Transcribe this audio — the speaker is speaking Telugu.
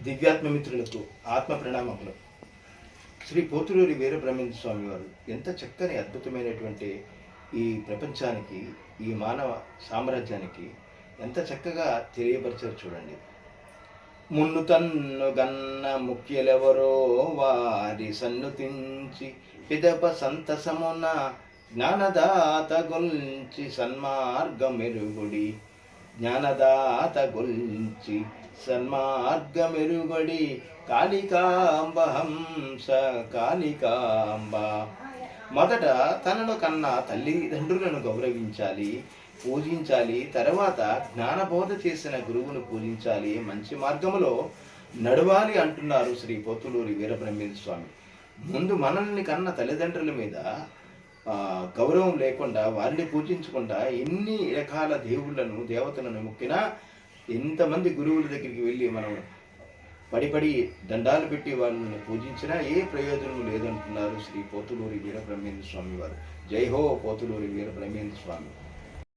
దివ్యాత్మమిత్రులకు ఆత్మ ప్రణామములు. శ్రీ పోతులూరి వీరబ్రహ్మేంద్ర స్వామి వారు ఎంత చక్కని అద్భుతమైనటువంటి ఈ ప్రపంచానికి, ఈ మానవ సామ్రాజ్యానికి ఎంత చక్కగా తెలియపరిచారు చూడండి. మున్ను తన్ను గన్న ముఖ్యులెవరో వారి సన్నుతించి పిదప సంతసమున జ్ఞానదాత గొల్చి సన్మార్గమెరుగుడి. జ్ఞానదాత గొల్చి సన్మార్గమెరుగడి కాళికాంబ హంస కాళికాంబ. మొదట తనను కన్నా తల్లిదండ్రులను గౌరవించాలి, పూజించాలి. తర్వాత జ్ఞానబోధ చేసిన గురువును పూజించాలి, మంచి మార్గములో నడవాలి అంటున్నారు శ్రీ పోతులూరి వీరబ్రహ్మేంద్ర స్వామి. ముందు మనల్ని కన్న తల్లిదండ్రుల మీద గౌరవం లేకుండా, వారిని పూజించకుండా ఎన్ని రకాల దేవుళ్ళను దేవతలను మొక్కినా, ఎంతమంది గురువుల దగ్గరికి వెళ్ళి మనం పడి దండాలు పెట్టి వాళ్ళని పూజించినా ఏ ప్రయోజనం లేదంటున్నారు శ్రీ పోతులూరి వీరబ్రహ్మేంద్ర స్వామి వారు. జై హో పోతులూరి వీరబ్రహ్మేంద్ర స్వామి.